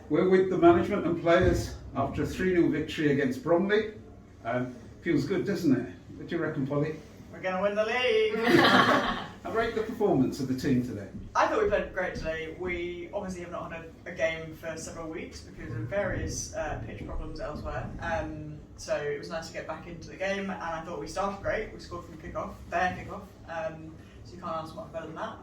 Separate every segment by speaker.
Speaker 1: We're with the management and players after a 3-0 victory against Bromley. Feels good, doesn't it? What do you reckon, Polly?
Speaker 2: We're going to win the league!
Speaker 1: How rate the performance of the team today?
Speaker 2: I thought we played great today. We obviously have not had a game for several weeks because of various pitch problems elsewhere. So it was nice to get back into the game, and I thought we started great. We scored from their kickoff. So you can't ask much better than that.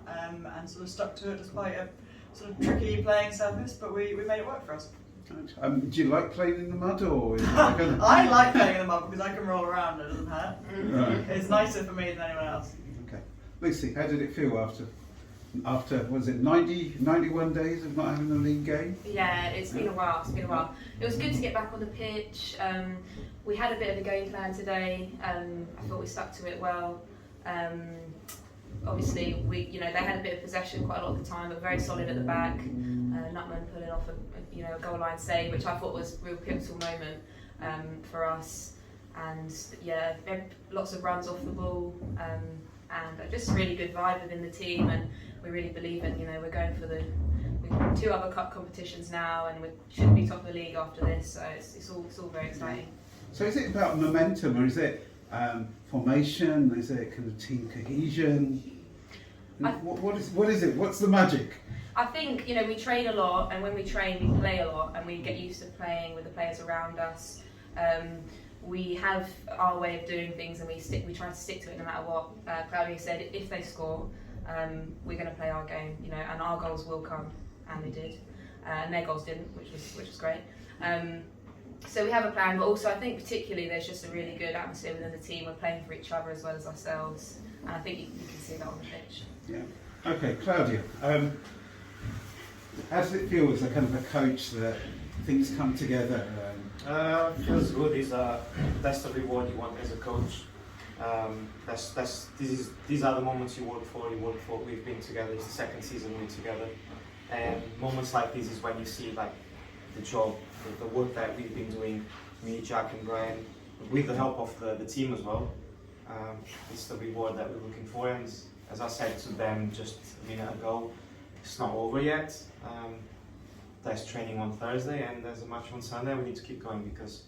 Speaker 2: And sort of stuck to it despite a sort of tricky playing surface, but we made it work for us.
Speaker 1: Do you like playing in the mud, or is it
Speaker 2: I like playing in the mud because I can roll around and it doesn't hurt.
Speaker 1: Right.
Speaker 2: It's nicer for me than anyone else.
Speaker 1: Okay. Lucy, how did it feel after was it 91 days of not having a league game?
Speaker 3: Yeah, it's been a while. It was good to get back on the pitch. We had a bit of a game plan today. I thought we stuck to it well. Obviously, they had a bit of possession quite a lot of the time, but very solid at the back. Nutman pulling off a goal line save, which I thought was a real pivotal moment for us. And yeah, lots of runs off the ball, and just a really good vibe within the team. And we really believe in, we're going for we've 2 other cup competitions now, and we should be top of the league after this. So it's all very exciting.
Speaker 1: So is it about momentum, or is it formation? Is it kind of team cohesion? What is it? What's the magic?
Speaker 3: I think we train a lot, and when we train, we play a lot, and we get used to playing with the players around us. We have our way of doing things, and we try to stick to it no matter what. Claudio said, if they score, we're going to play our game, and our goals will come, and they did, and their goals didn't, which was great. So we have a plan, but also I think particularly there's just a really good atmosphere within the team. We're playing for each other as well as ourselves, and I think you can see that on the pitch.
Speaker 1: Yeah. Okay, Claudio. How does it feel as a kind of a coach that things come together?
Speaker 4: Feels good. That's the reward you want as a coach. These are the moments you work for. We've been together. It's the 2nd season we're together, and moments like this is when you see like the job, the work that we've been doing. Me, Jack, and Brian, with the help of the team as well. It's the reward that we're looking for, and as I said to them just a minute ago, it's not over yet. There's training on Thursday and there's a match on Sunday. We need to keep going because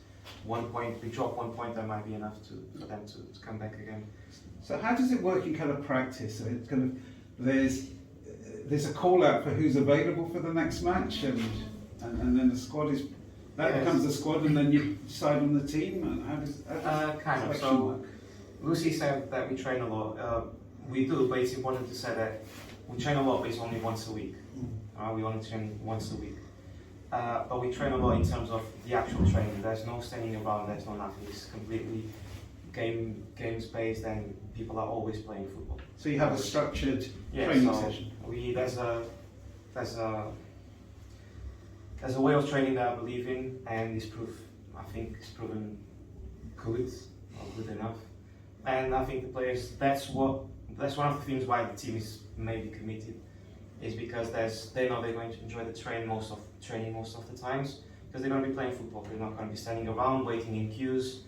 Speaker 4: we drop 1 point, that might be enough for them to come back again.
Speaker 1: So how does it work in kind of practice? So it's kind of there's a call out for who's available for the next match, and then the squad becomes the squad, and then you decide on the team. And how does
Speaker 4: kind of. So work? Lucy said that we train a lot. We do, but it's important to say that we train a lot, but it's only once a week. We only train once a week. But we train a lot in terms of the actual training. There's no standing around, there's no nothing. It's completely games based, and people are always playing football.
Speaker 1: So you have a structured training session? There's a way of training that I believe in, and I think it's proven good enough. And I think the players, that's one of the things why the team is maybe committed, is because they know they're going to enjoy the training most of the times, because they're going to be playing football. They're not going to be standing around waiting in queues,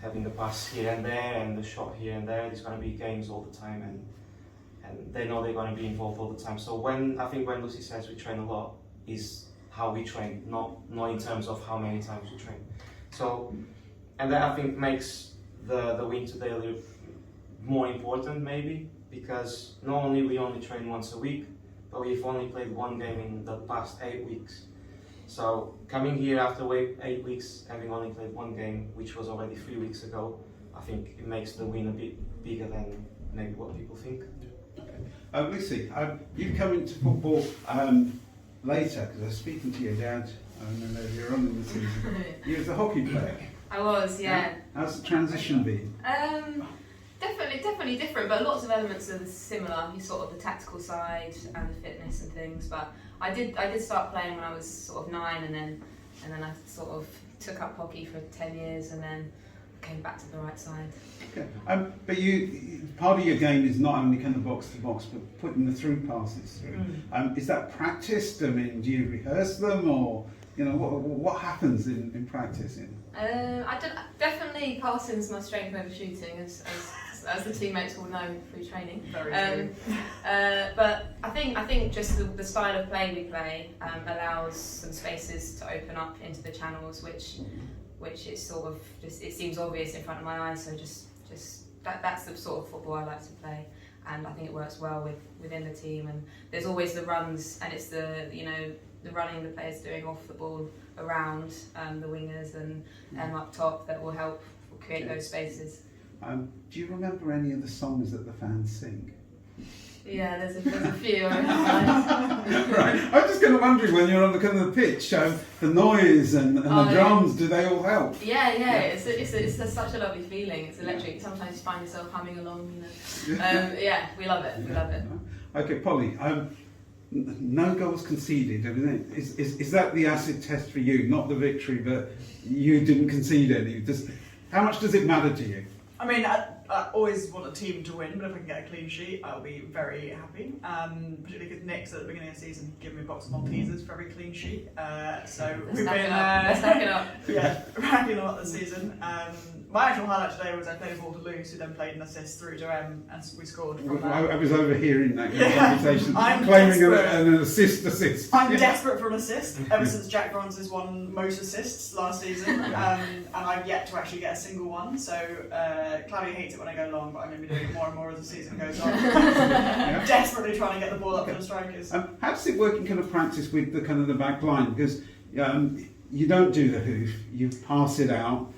Speaker 1: having the pass here and there and the shot here and there. There's going to be games all the time, and they know they're going to be involved all the time. So when Lucy says we train a lot, is how we train, not in terms of how many times we train. So, and that I think makes the win today more important maybe, because not only we only train once a week, but we've only played 1 game in the past 8 weeks. So coming here after 8 weeks, having only played 1 game, which was already 3 weeks ago, I think it makes the win a bit bigger than maybe what people think. Okay. Lucy, you come into football later, because I was speaking to your dad earlier on in the season. You was a hockey player.
Speaker 3: I was, yeah.
Speaker 1: How's the transition been?
Speaker 3: Definitely different, but lots of elements are similar. You sort of the tactical side and the fitness and things. But I did start playing when I was sort of 9, and then I sort of took up hockey for 10 years, and then came back to the right side.
Speaker 1: Okay. But part of your game is not only kind of box to box, but putting the through passes through. Is that practiced? I mean, do you rehearse them, or what happens in practice?
Speaker 3: Definitely passing's my strength over shooting, as as the teammates will know through training.
Speaker 2: Very true.
Speaker 3: But I think just the style of play we play allows some spaces to open up into the channels, which is sort of just, it seems obvious in front of my eyes. So just that's the sort of football I like to play, and I think it works well within the team. And there's always the runs, and it's the running the players doing off the ball around the wingers and up top that will help create those spaces.
Speaker 5: Do you remember any of the songs that the fans sing?
Speaker 3: Yeah, there's a few.
Speaker 5: Right, I'm just kind of wondering, when you're on the kind of the pitch, the noise and the drums, do they all help?
Speaker 3: Yeah. It's such a lovely feeling. It's electric. Sometimes you find yourself humming along. Yeah, we love it. We love it.
Speaker 5: Okay, Polly. No goals conceded. I mean, is that the acid test for you? Not the victory, but you didn't concede any. How much does it matter to you?
Speaker 2: I mean, I always want a team to win, but if I can get a clean sheet, I'll be very happy. Particularly because Nick's at the beginning of the season gave me a box of Maltesers for every clean sheet. So we've been
Speaker 3: stacking up.
Speaker 2: Yeah, racking them up this season. My actual highlight today was I played a ball to Lewis, who then played an assist through to M, and we scored from that.
Speaker 5: I was overhearing that conversation,
Speaker 2: I'm
Speaker 5: claiming an assist.
Speaker 2: I'm desperate for an assist, ever since Jack Bronze's won most assists last season, and I've yet to actually get a single one. So Claudio hates it when I go long, but I'm going to be doing it more and more as the season goes on. Desperately trying to get the ball up to the strikers.
Speaker 5: How does it work in kind of practice with the kind of the back line? Because you don't do the hoof, you pass it out.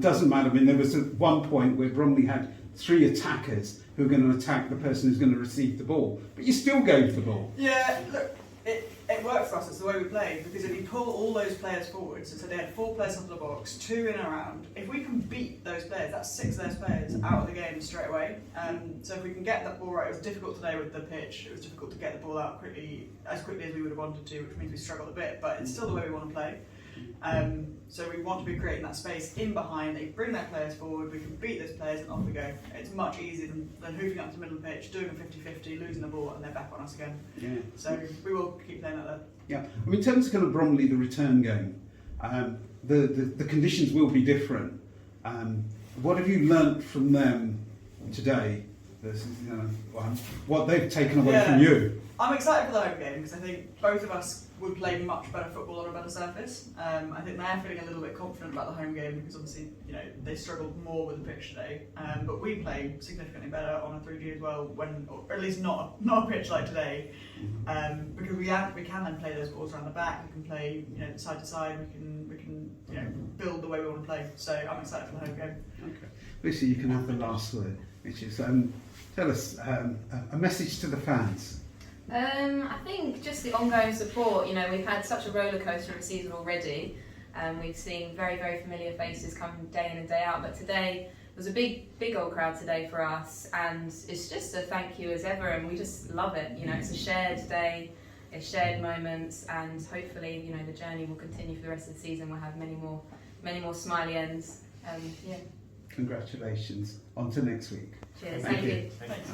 Speaker 5: Doesn't matter. I mean, there was one point where Bromley had 3 attackers who were going to attack the person who's going to receive the ball, but you still gave the ball.
Speaker 2: Yeah, look, it worked for us. It's the way we played, because if you pull all those players forward, so they had 4 players off the box, 2 in and around. If we can beat those players, that's 6 of those players out of the game straight away. So if we can get that ball right, it was difficult today with the pitch. It was difficult to get the ball out as quickly as we would have wanted to, which means we struggled a bit. But it's still the way we want to play. So we want to be creating that space in behind. They bring their players forward, we can beat those players, and off we go. It's much easier than hoofing up to the middle of the pitch, doing a 50-50, losing the ball, and they're back on us again. Yeah. So we will keep playing like that.
Speaker 5: Yeah. I mean, in terms of kind of Bromley, the return game, the conditions will be different. What have you learnt from them today versus what they've taken away from you?
Speaker 2: I'm excited for the home game because I think both of us would play much better football on a better surface. I think they're feeling a little bit confident about the home game because obviously they struggled more with the pitch today. But we play significantly better on a 3G as well, or at least not a pitch like today, because we can then play those balls around the back. We can play side to side. We can build the way we want to play. So I'm excited for the home game.
Speaker 5: Okay, Lucy, you can have the last word, which is tell us a message to the fans.
Speaker 3: I think just the ongoing support. We've had such a roller coaster of a season already, and we've seen very, very familiar faces come day in and day out. But today was a big old crowd today for us, and it's just a thank you as ever, and we just love it. It's a shared day, it's shared moments, and hopefully, the journey will continue for the rest of the season. We'll have many more smiley ends.
Speaker 5: Congratulations. On to next week.
Speaker 3: Cheers. Thank you.
Speaker 2: Thanks.